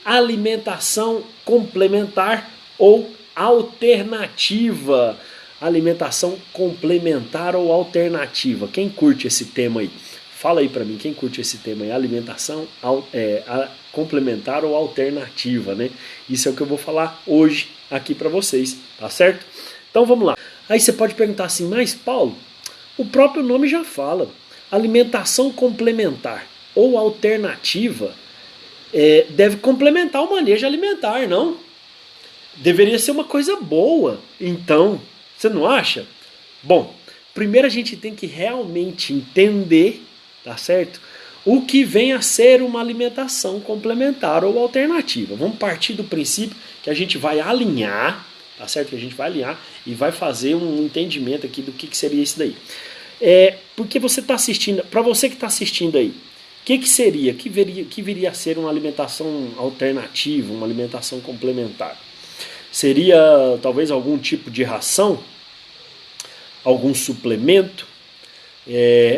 alimentação complementar ou alternativa. Alimentação complementar ou alternativa. Quem curte esse tema aí? Fala aí pra mim, quem curte esse tema aí? Alimentação complementar ou alternativa, né? Isso é o que eu vou falar hoje aqui pra vocês, tá certo? Então vamos lá. Aí você pode perguntar assim, mas Paulo, o próprio nome já fala. Alimentação complementar ou alternativa deve complementar o manejo alimentar, não? Deveria ser uma coisa boa, então, você não acha? Bom, primeiro a gente tem que realmente entender, tá certo? O que vem a ser uma alimentação complementar ou alternativa. Vamos partir do princípio que a gente vai alinhar, tá certo? Que a gente vai alinhar e vai fazer um entendimento aqui do que seria isso daí. Porque você está assistindo, para você que está assistindo aí, o que seria, que viria a ser uma alimentação alternativa, uma alimentação complementar? Seria talvez algum tipo de ração, algum suplemento,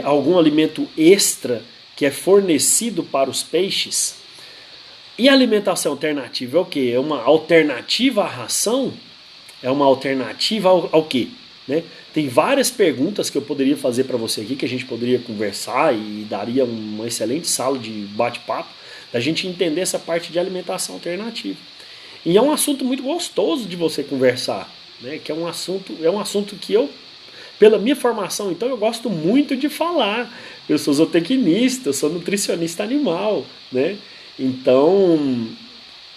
algum alimento extra que é fornecido para os peixes? E a alimentação alternativa é o quê? É uma alternativa à ração? É uma alternativa ao quê? Né? Tem várias perguntas que eu poderia fazer para você aqui, que a gente poderia conversar e daria uma excelente sala de bate-papo, da gente entender essa parte de alimentação alternativa. E é um assunto muito gostoso de você conversar, né? Que é um assunto que eu, pela minha formação, então eu gosto muito de falar. Eu sou zootecnista, eu sou nutricionista animal, né? Então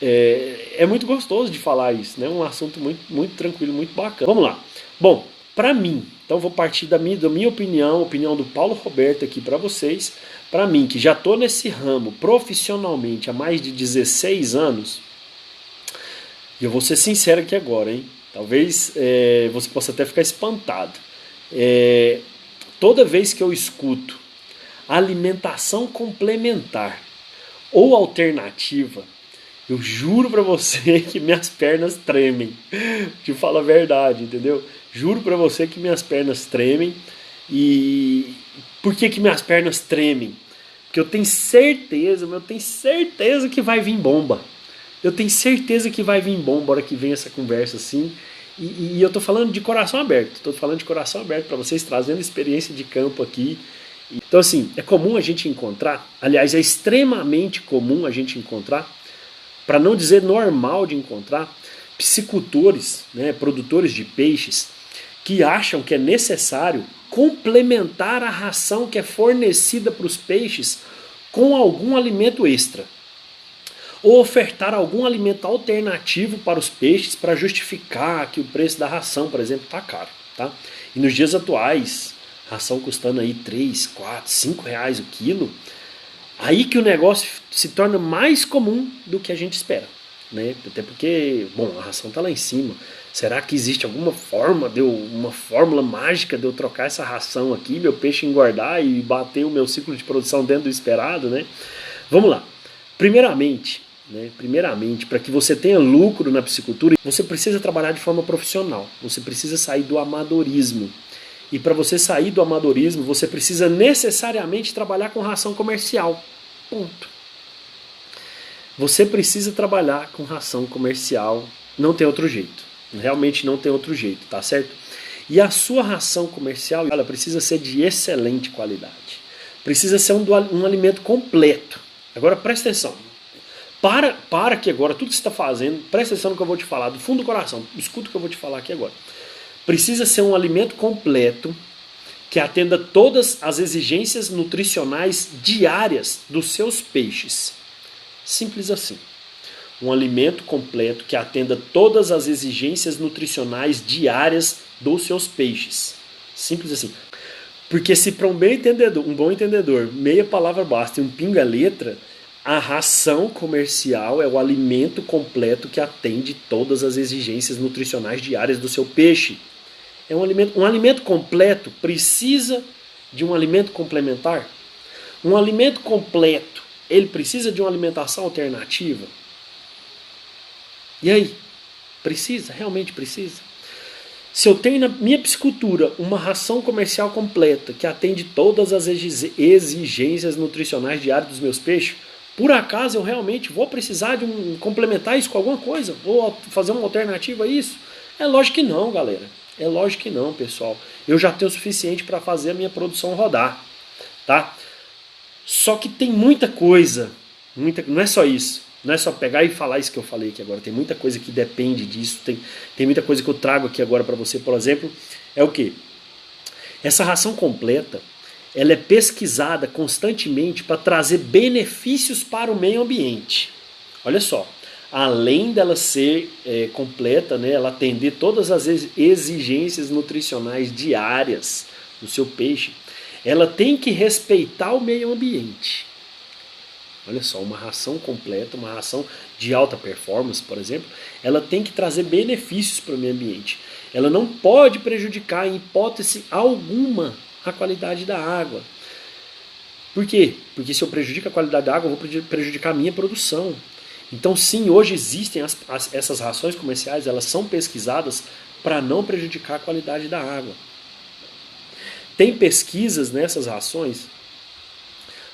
é muito gostoso de falar isso, né? Um assunto muito, muito tranquilo, muito bacana. Vamos lá. Bom, para mim, então vou partir da minha opinião, a opinião do Paulo Roberto aqui para vocês. Para mim, que já estou nesse ramo profissionalmente há mais de 16 anos, e eu vou ser sincero aqui agora, hein? Talvez você possa até ficar espantado. Toda vez que eu escuto alimentação complementar ou alternativa, eu juro pra você que minhas pernas tremem. Te falo a verdade, entendeu? Juro pra você que minhas pernas tremem. E por que minhas pernas tremem? Porque eu tenho certeza que vai vir bomba. Eu tenho certeza que vai vir bomba a hora que vem essa conversa assim. E eu tô falando de coração aberto. Tô falando de coração aberto pra vocês, trazendo experiência de campo aqui. Então assim, é comum a gente encontrar, aliás, é extremamente comum a gente encontrar, para não dizer normal de encontrar, piscicultores, né, produtores de peixes, que acham que é necessário complementar a ração que é fornecida para os peixes com algum alimento extra. Ou ofertar algum alimento alternativo para os peixes para justificar que o preço da ração, por exemplo, está caro. Tá? E nos dias atuais, ração custando aí 3, 4, 5 reais o quilo, aí que o negócio se torna mais comum do que a gente espera, né? Até porque, bom, a ração está lá em cima. Será que existe alguma forma, uma fórmula mágica de eu trocar essa ração aqui, meu peixe engordar e bater o meu ciclo de produção dentro do esperado, né? Vamos lá. Primeiramente, para que você tenha lucro na piscicultura, você precisa trabalhar de forma profissional. Você precisa sair do amadorismo. E para você sair do amadorismo, você precisa necessariamente trabalhar com ração comercial. Ponto. Você precisa trabalhar com ração comercial. Não tem outro jeito. Realmente não tem outro jeito, tá certo? E a sua ração comercial, ela precisa ser de excelente qualidade. Precisa ser um alimento completo. Agora presta atenção. Para que agora, tudo que você está fazendo, presta atenção no que eu vou te falar, do fundo do coração. Escuta o que eu vou te falar aqui agora. Precisa ser um alimento completo que atenda todas as exigências nutricionais diárias dos seus peixes. Simples assim. Um alimento completo que atenda todas as exigências nutricionais diárias dos seus peixes. Simples assim. Porque se para um bom entendedor, meia palavra basta e um pinga letra, a ração comercial é o alimento completo que atende todas as exigências nutricionais diárias do seu peixe. É um alimento completo precisa de um alimento complementar? Um alimento completo, ele precisa de uma alimentação alternativa? E aí? Precisa? Realmente precisa? Se eu tenho na minha piscicultura uma ração comercial completa que atende todas as exigências nutricionais diárias dos meus peixes, Por acaso eu realmente vou precisar de complementar isso com alguma coisa? Vou fazer uma alternativa a isso? É lógico que não, galera. É lógico que não, pessoal. Eu já tenho o suficiente para fazer a minha produção rodar, tá? Só que tem muita coisa, não é só isso. Não é só pegar e falar isso que eu falei aqui agora. Tem muita coisa que depende disso. Tem muita coisa que eu trago aqui agora para você, por exemplo. É o quê? Essa ração completa, ela é pesquisada constantemente para trazer benefícios para o meio ambiente. Olha só, além dela ser completa, né, ela atender todas as exigências nutricionais diárias do seu peixe, ela tem que respeitar o meio ambiente. Olha só, uma ração completa, uma ração de alta performance, por exemplo, ela tem que trazer benefícios para o meio ambiente. Ela não pode prejudicar, em hipótese alguma, a qualidade da água. Por quê? Porque se eu prejudico a qualidade da água, eu vou prejudicar a minha produção. Então sim, hoje existem essas rações comerciais, elas são pesquisadas para não prejudicar a qualidade da água. Tem pesquisas nessas rações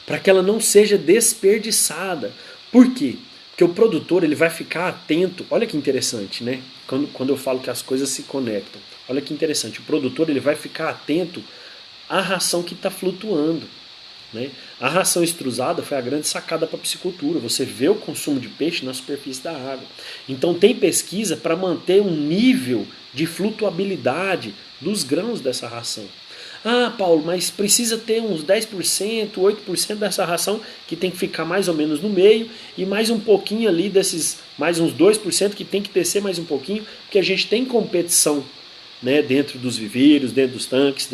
para que ela não seja desperdiçada. Por quê? Porque o produtor ele vai ficar atento. Olha que interessante, né? Quando eu falo que as coisas se conectam. Olha que interessante. O produtor ele vai ficar atento à ração que está flutuando. Né? A ração extrusada foi a grande sacada para a piscicultura. Você vê o consumo de peixe na superfície da água. Então tem pesquisa para manter um nível de flutuabilidade dos grãos dessa ração. Ah, Paulo, mas precisa ter uns 10%, 8% dessa ração que tem que ficar mais ou menos no meio e mais um pouquinho ali desses, mais uns 2% que tem que descer mais um pouquinho, porque a gente tem competição, né, dentro dos viveiros, dentro dos tanques,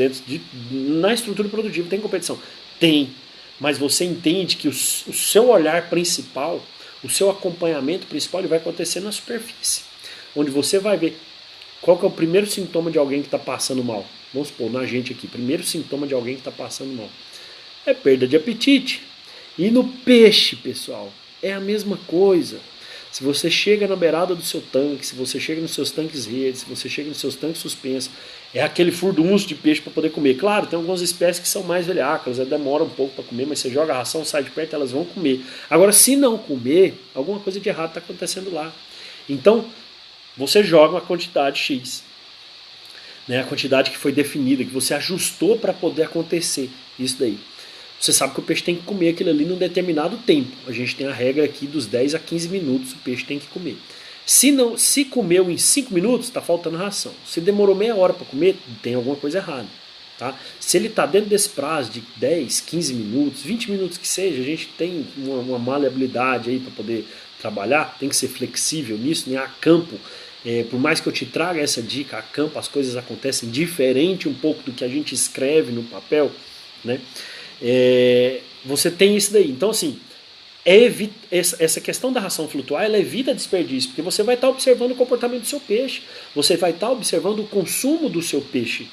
na estrutura produtiva tem competição. Tem, mas você entende que o seu olhar principal, o seu acompanhamento principal, ele vai acontecer na superfície, onde você vai ver qual que é o primeiro sintoma de alguém que está passando mal. Vamos supor, na gente aqui, primeiro sintoma de alguém que está passando mal é perda de apetite. E no peixe, pessoal, é a mesma coisa. Se você chega na beirada do seu tanque, se você chega nos seus tanques redes, se você chega nos seus tanques suspensos, é aquele furdunço de peixe para poder comer. Claro, tem algumas espécies que são mais velhacas, demoram um pouco para comer, mas você joga a ração, sai de perto, elas vão comer. Agora, se não comer, alguma coisa de errado está acontecendo lá. Então, você joga uma quantidade X. Né, a quantidade que foi definida, que você ajustou para poder acontecer isso daí. Você sabe que o peixe tem que comer aquilo ali num determinado tempo. A gente tem a regra aqui dos 10 a 15 minutos o peixe tem que comer. Se comeu em 5 minutos, está faltando ração. Se demorou meia hora para comer, tem alguma coisa errada. Tá? Se ele está dentro desse prazo de 10, 15 minutos, 20 minutos que seja, a gente tem uma maleabilidade aí para poder trabalhar, tem que ser flexível nisso, né? A campo. Por mais que eu te traga essa dica, a campo as coisas acontecem diferente um pouco do que a gente escreve no papel, né? Você tem isso daí. Então, assim, essa questão da ração flutuar, ela evita desperdício, porque você vai estar observando o comportamento do seu peixe, você vai estar observando o consumo do seu peixe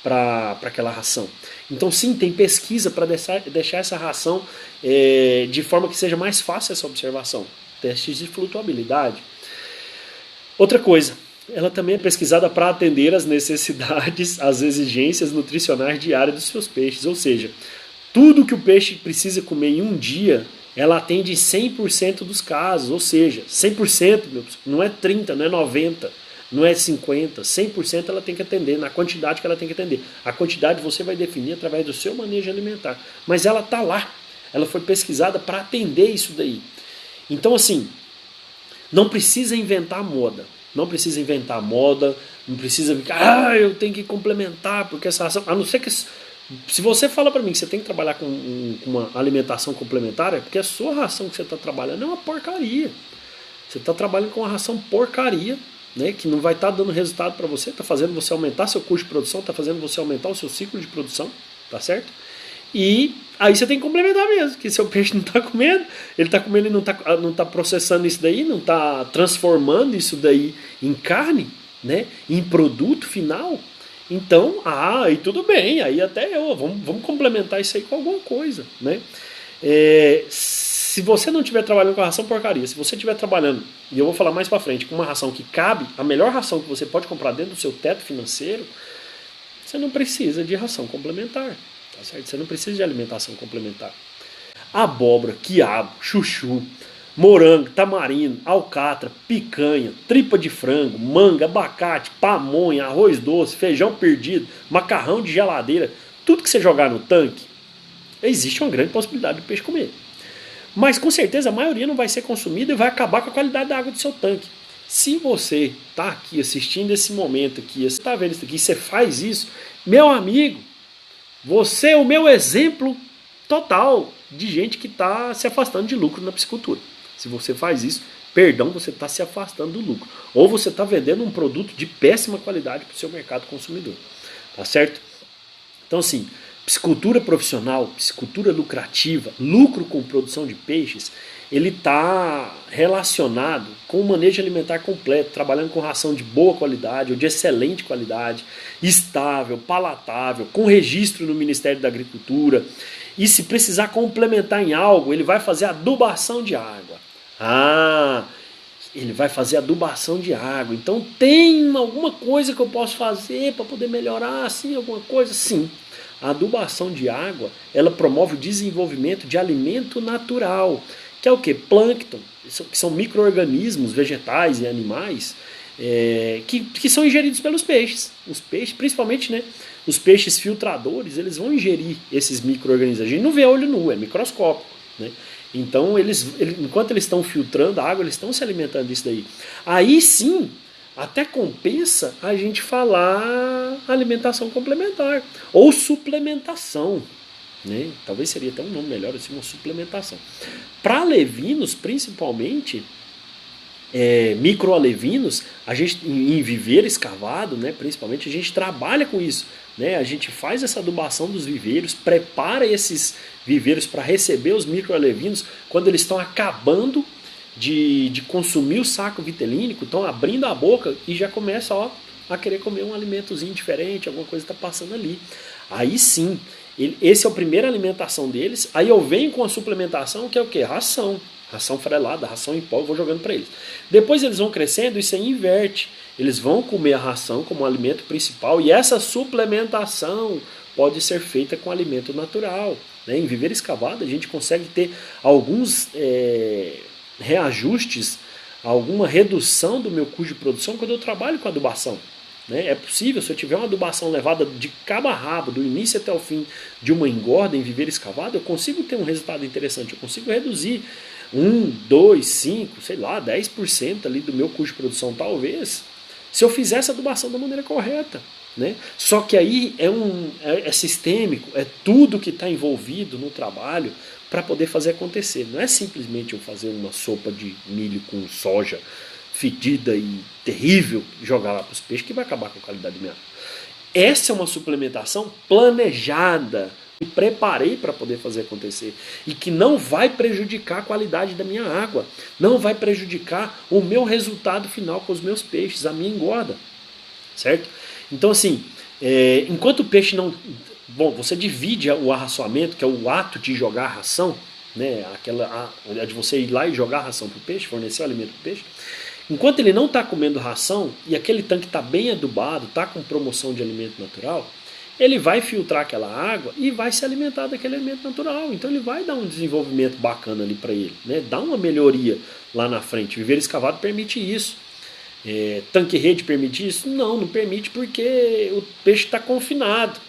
para aquela ração. Então, sim, tem pesquisa para deixar essa ração de forma que seja mais fácil essa observação. Testes de flutuabilidade. Outra coisa, ela também é pesquisada para atender às necessidades, às exigências nutricionais diárias dos seus peixes. Ou seja, tudo que o peixe precisa comer em um dia, ela atende em 100% dos casos. Ou seja, 100%, não é 30%, não é 90%, não é 50%. 100% ela tem que atender, na quantidade que ela tem que atender. A quantidade você vai definir através do seu manejo alimentar. Mas ela está lá, ela foi pesquisada para atender isso daí. Então, assim, não precisa inventar moda. Não precisa inventar moda. Não precisa ficar, eu tenho que complementar, porque essa ração. A não ser que. Se você fala para mim que você tem que trabalhar com uma alimentação complementar, é porque a sua ração que você está trabalhando é uma porcaria. Você está trabalhando com uma ração porcaria, né, que não vai estar dando resultado para você, está fazendo você aumentar seu custo de produção, está fazendo você aumentar o seu ciclo de produção, tá certo? E aí você tem que complementar mesmo, que seu peixe não está comendo, ele está comendo e não tá processando isso daí, não está transformando isso daí em carne, né, em produto final. Então, aí tudo bem, aí até vamos complementar isso aí com alguma coisa, né? Se você não estiver trabalhando com a ração porcaria, se você estiver trabalhando, e eu vou falar mais para frente, com uma ração que cabe, a melhor ração que você pode comprar dentro do seu teto financeiro, você não precisa de ração complementar. Tá certo? Você não precisa de alimentação complementar. abóbora, quiabo, chuchu, morango, tamarindo, alcatra, picanha, tripa de frango, manga, abacate, pamonha, arroz doce, feijão perdido, macarrão de geladeira, tudo que você jogar no tanque, existe uma grande possibilidade do peixe comer. Mas com certeza a maioria não vai ser consumida e vai acabar com a qualidade da água do seu tanque. Se você está aqui assistindo esse momento aqui, você está vendo isso aqui, você faz isso, meu amigo, você é o meu exemplo total de gente que está se afastando de lucro na piscicultura. Se você faz isso, perdão, você está se afastando do lucro. Ou você está vendendo um produto de péssima qualidade para o seu mercado consumidor. Tá certo? Então assim, piscicultura profissional, piscicultura lucrativa, lucro com produção de peixes, ele está relacionado com o manejo alimentar completo, trabalhando com ração de boa qualidade ou de excelente qualidade, estável, palatável, com registro no Ministério da Agricultura. E se precisar complementar em algo, ele vai fazer adubação de água. Ele vai fazer adubação de água. Então tem alguma coisa que eu posso fazer para poder melhorar, assim, alguma coisa? Sim. A adubação de água, ela promove o desenvolvimento de alimento natural, que é o quê? Plâncton, que são micro-organismos vegetais e animais que são ingeridos pelos peixes. Os peixes, principalmente, né, os peixes filtradores, eles vão ingerir esses micro-organismos. A gente não vê a olho nu, é microscópico, né? Então, enquanto eles estão filtrando a água, eles estão se alimentando disso daí. Aí sim, até compensa a gente falar alimentação complementar ou suplementação, né? Talvez seria até um nome melhor, assim, uma suplementação. Para alevinos, principalmente, microalevinos, a gente em viveiro escavado, né, principalmente, a gente trabalha com isso, né? A gente faz essa adubação dos viveiros, prepara esses viveiros para receber os microalevinos quando eles estão acabando de consumir o saco vitelínico, estão abrindo a boca e já começa a querer comer um alimentozinho diferente, alguma coisa está passando ali. Aí sim, esse é o primeiro alimentação deles. Aí eu venho com a suplementação, que é o quê? Ração farelada, ração em pó, eu vou jogando para eles. Depois eles vão crescendo, isso aí inverte. Eles vão comer a ração como alimento principal e essa suplementação pode ser feita com alimento natural, né? Em viveiro escavado a gente consegue ter alguns reajustes, alguma redução do meu custo de produção quando eu trabalho com adubação. É possível, se eu tiver uma adubação levada de cabo a rabo, do início até o fim de uma engorda em viveiro escavado, eu consigo ter um resultado interessante, eu consigo reduzir 1, 2, 5, sei lá, 10% ali do meu custo de produção, talvez, se eu fizer essa adubação da maneira correta, né? Só que aí é sistêmico, é tudo que está envolvido no trabalho para poder fazer acontecer. Não é simplesmente eu fazer uma sopa de milho com soja fedida e terrível e jogar lá para os peixes que vai acabar com a qualidade da minha água. Essa é uma suplementação planejada e preparei para poder fazer acontecer e que não vai prejudicar a qualidade da minha água, não vai prejudicar o meu resultado final com os meus peixes, a minha engorda, certo? Então assim, enquanto o peixe não... Bom, você divide o arraçoamento, que é o ato de jogar a ração, né, de você ir lá e jogar a ração para o peixe, fornecer o alimento para o peixe. Enquanto ele não está comendo ração e aquele tanque está bem adubado, está com promoção de alimento natural, ele vai filtrar aquela água e vai se alimentar daquele alimento natural. Então ele vai dar um desenvolvimento bacana ali para ele, né? Dá uma melhoria lá na frente. Viveiro escavado permite isso. Tanque-rede permite isso? Não permite porque o peixe está confinado.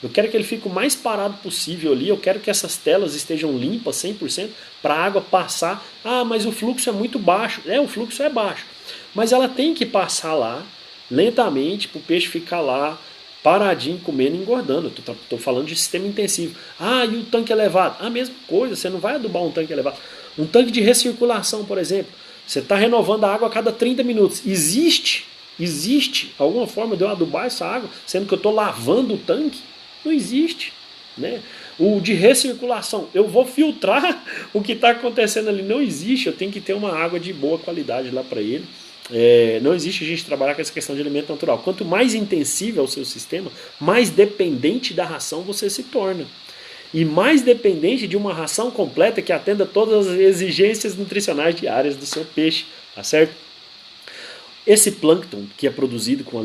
Eu quero que ele fique o mais parado possível ali, eu quero que essas telas estejam limpas 100% para a água passar. Mas o fluxo é muito baixo. O fluxo é baixo. Mas ela tem que passar lá, lentamente, para o peixe ficar lá, paradinho, comendo e engordando. Estou falando de sistema intensivo. E o tanque elevado? A mesma coisa, você não vai adubar um tanque elevado. Um tanque de recirculação, por exemplo, você está renovando a água a cada 30 minutos. Existe alguma forma de eu adubar essa água, sendo que eu estou lavando o tanque? Não existe, né? O de recirculação, eu vou filtrar o que está acontecendo ali, não existe, eu tenho que ter uma água de boa qualidade lá para ele. Não existe a gente trabalhar com essa questão de alimento natural. Quanto mais intensivo é o seu sistema, mais dependente da ração você se torna. E mais dependente de uma ração completa que atenda todas as exigências nutricionais diárias do seu peixe, tá certo? Esse plâncton que é produzido como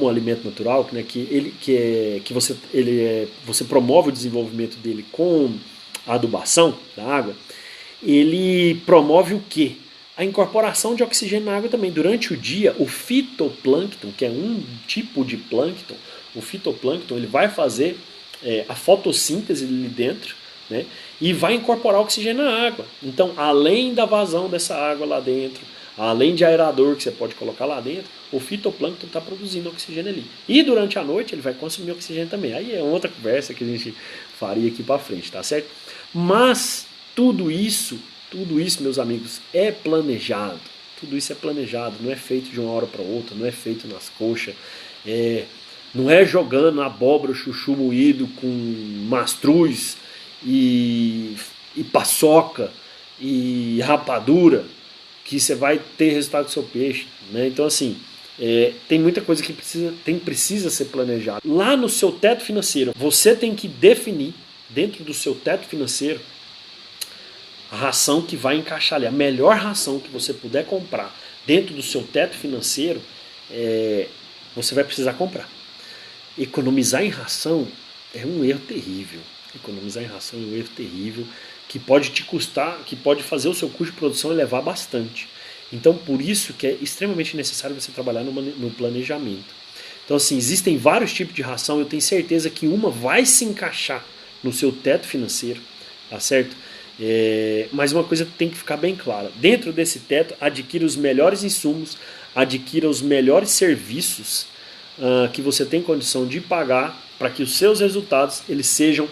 alimento natural, né, você promove o desenvolvimento dele com a adubação da água, ele promove o quê? A incorporação de oxigênio na água também. Durante o dia, o fitoplâncton, que é um tipo de plâncton, o fitoplâncton ele vai fazer a fotossíntese ali dentro, né, e vai incorporar oxigênio na água. Então, além da vazão dessa água lá dentro, além de aerador que você pode colocar lá dentro, o fitoplâncton está produzindo oxigênio ali. E durante a noite ele vai consumir oxigênio também. Aí é outra conversa que a gente faria aqui para frente, tá certo? Mas tudo isso, meus amigos, é planejado. Tudo isso é planejado, não é feito de uma hora para outra, não é feito nas coxas. Não é jogando abóbora, chuchu moído com mastruz e paçoca e rapadura que você vai ter resultado do seu peixe, né? Então assim, tem muita coisa que precisa ser planejada. Lá no seu teto financeiro, você tem que definir dentro do seu teto financeiro a ração que vai encaixar ali, a melhor ração que você puder comprar dentro do seu teto financeiro, você vai precisar comprar. Economizar em ração é um erro terrível. Economizar em ração é um erro terrível que pode te custar, que pode fazer o seu custo de produção elevar bastante. Então, por isso que é extremamente necessário você trabalhar no planejamento. Então, assim, existem vários tipos de ração. Eu tenho certeza que uma vai se encaixar no seu teto financeiro, tá certo? Mas uma coisa tem que ficar bem clara. Dentro desse teto, adquira os melhores insumos, adquira os melhores serviços que você tem condição de pagar para que os seus resultados eles sejam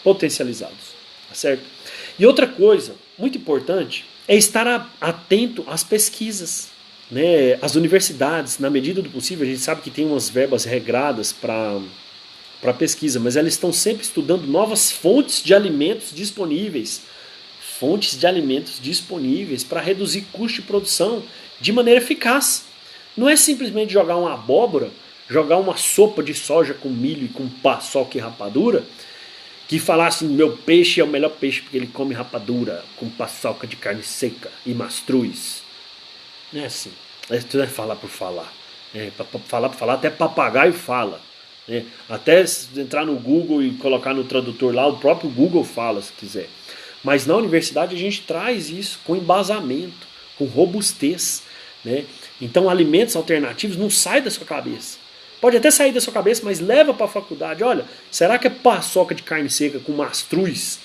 potencializados, tá certo? E outra coisa muito importante é estar atento às pesquisas, né? As universidades, na medida do possível, a gente sabe que tem umas verbas regradas para pesquisa, mas elas estão sempre estudando novas fontes de alimentos disponíveis para reduzir custo de produção de maneira eficaz. Não é simplesmente jogar uma abóbora, jogar uma sopa de soja com milho e com paçoca e rapadura, que falar assim, meu peixe é o melhor peixe porque ele come rapadura com paçoca de carne seca e mastruz. Não é assim. Isso não é falar por falar. Falar por falar, até papagaio fala. Até entrar no Google e colocar no tradutor lá, o próprio Google fala se quiser. Mas na universidade a gente traz isso com embasamento, com robustez, né? Então alimentos alternativos não saem da sua cabeça. Pode até sair da sua cabeça, mas leva para a faculdade. Olha, será que é paçoca de carne seca com mastruz?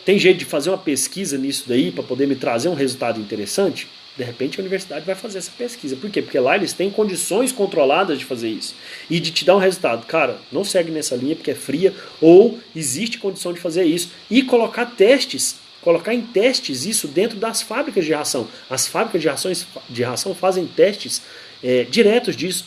Tem jeito de fazer uma pesquisa nisso daí para poder me trazer um resultado interessante? De repente a universidade vai fazer essa pesquisa. Por quê? Porque lá eles têm condições controladas de fazer isso. E de te dar um resultado. Cara, não segue nessa linha porque é fria. Ou existe condição de fazer isso. E colocar testes. Colocar em testes isso dentro das fábricas de ração. As fábricas de ração fazem testes diretos disso.